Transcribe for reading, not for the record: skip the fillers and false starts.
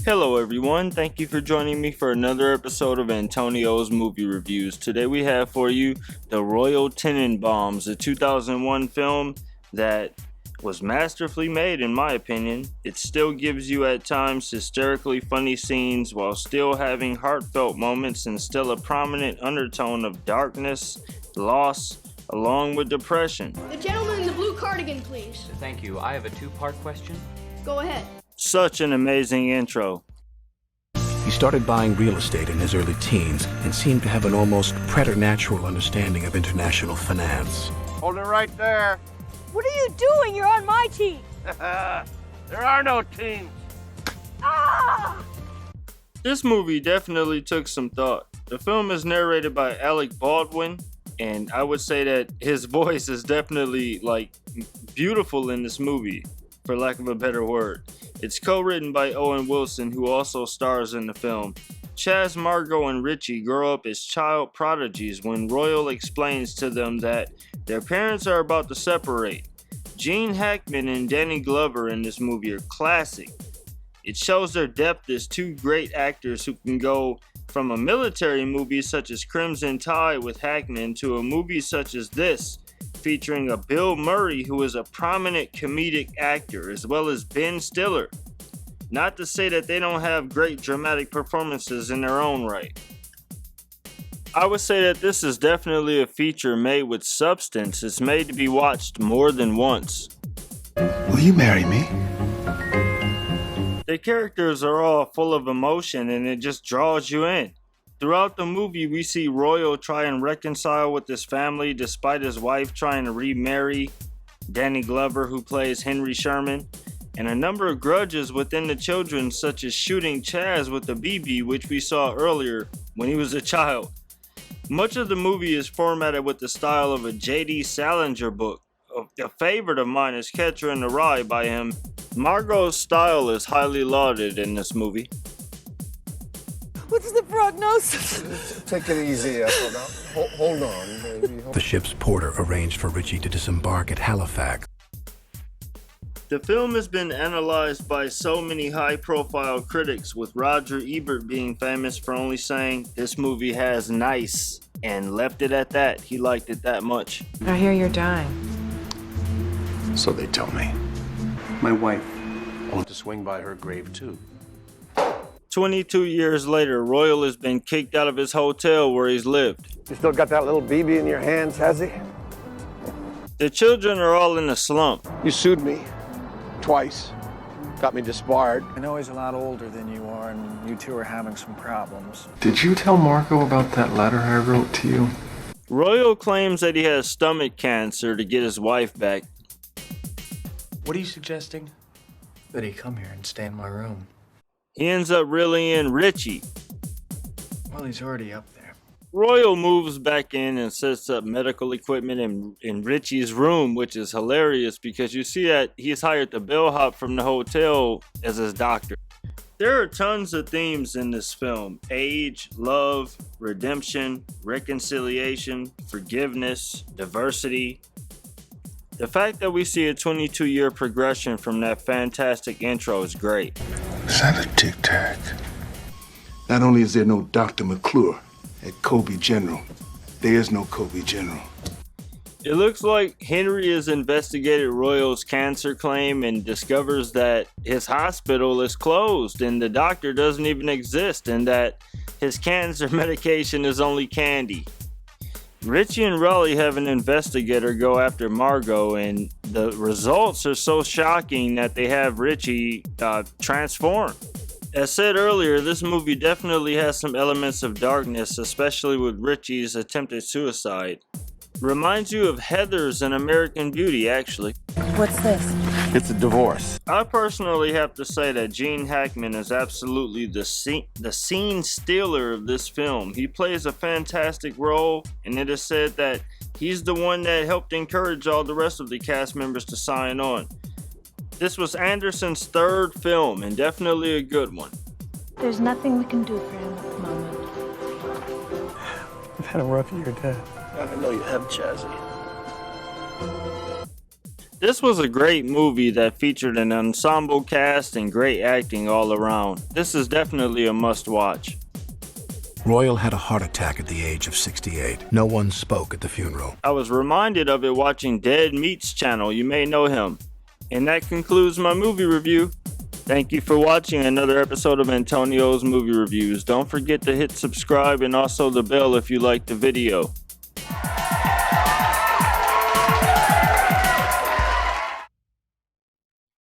Hello everyone, thank you for joining me for another episode of Antonio's Movie Reviews. Today we have for you The Royal Tenenbaums, a 2001 film that was masterfully made in my opinion. It still gives you at times hysterically funny scenes while still having heartfelt moments and still a prominent undertone of darkness, loss, along with depression. The gentleman in the blue cardigan, please. Thank you. I have a two-part question. Go ahead. Such an amazing intro. He started buying real estate in his early teens and seemed to have an almost preternatural understanding of international finance. Hold it right there. What are you doing? You're on my team. There are no teams. Ah! This movie definitely took some thought. The film is narrated by Alec Baldwin, and I would say that his voice is definitely beautiful in this movie, for lack of a better word. It's co-written by Owen Wilson, who also stars in the film. Chaz, Margot, and Richie grow up as child prodigies when Royal explains to them that their parents are about to separate. Gene Hackman and Danny Glover in this movie are classic. It shows their depth as two great actors who can go from a military movie such as Crimson Tide with Hackman to a movie such as this, featuring a Bill Murray who is a prominent comedic actor, as well as Ben Stiller. Not to say that they don't have great dramatic performances in their own right. I would say that this is definitely a feature made with substance. It's made to be watched more than once. Will you marry me? The characters are all full of emotion and it just draws you in. Throughout the movie, we see Royal try and reconcile with his family despite his wife trying to remarry Danny Glover, who plays Henry Sherman, and a number of grudges within the children, such as shooting Chaz with a BB, which we saw earlier when he was a child. Much of the movie is formatted with the style of a J.D. Salinger book. A favorite of mine is Catcher in the Rye by him. Margot's style is highly lauded in this movie. What's the prognosis? Take it easy, hold on, baby. The ship's porter arranged for Richie to disembark at Halifax. The film has been analyzed by so many high-profile critics, with Roger Ebert being famous for only saying, "This movie has nice," and left it at that. He liked it that much. I hear you're dying. So they tell me. My wife. I want to swing by her grave, too. 22 years later, Royal has been kicked out of his hotel where he's lived. You still got that little BB in your hands, has he? The children are all in a slump. You sued me. Twice. Got me disbarred. I know he's a lot older than you are, and you two are having some problems. Did you tell Marco about that letter I wrote to you? Royal claims that he has stomach cancer to get his wife back. What are you suggesting? That he come here and stay in my room. He ends up reeling in Richie. Well, he's already up there. Royal moves back in and sets up medical equipment in Richie's room, which is hilarious because you see that he's hired the bellhop from the hotel as his doctor. There are tons of themes in this film: age, love, redemption, reconciliation, forgiveness, diversity. The fact that we see a 22-year progression from that fantastic intro is great. Is that a tic-tac? Not only is there no Dr. McClure at Kobe General, there is no Kobe General. It looks like Henry has investigated Royal's cancer claim and discovers that his hospital is closed and the doctor doesn't even exist, and that his cancer medication is only candy. Richie and Raleigh have an investigator go after Margot, and the results are so shocking that they have Richie transform. As said earlier, this movie definitely has some elements of darkness, especially with Richie's attempted suicide. Reminds you of Heather's in American Beauty, actually. What's this? It's a divorce. I personally have to say that Gene Hackman is absolutely the scene stealer of this film. He plays a fantastic role, and it is said that he's the one that helped encourage all the rest of the cast members to sign on. This was Anderson's third film, and definitely a good one. There's nothing we can do for him at the moment. I've had a rough year, Dad. I know you have, Chazzy. This was a great movie that featured an ensemble cast and great acting all around. This is definitely a must-watch. Royal had a heart attack at the age of 68. No one spoke at the funeral. I was reminded of it watching Dead Meat's channel. You may know him. And that concludes my movie review. Thank you for watching another episode of Antonio's Movie Reviews. Don't forget to hit subscribe and also the bell if you liked the video.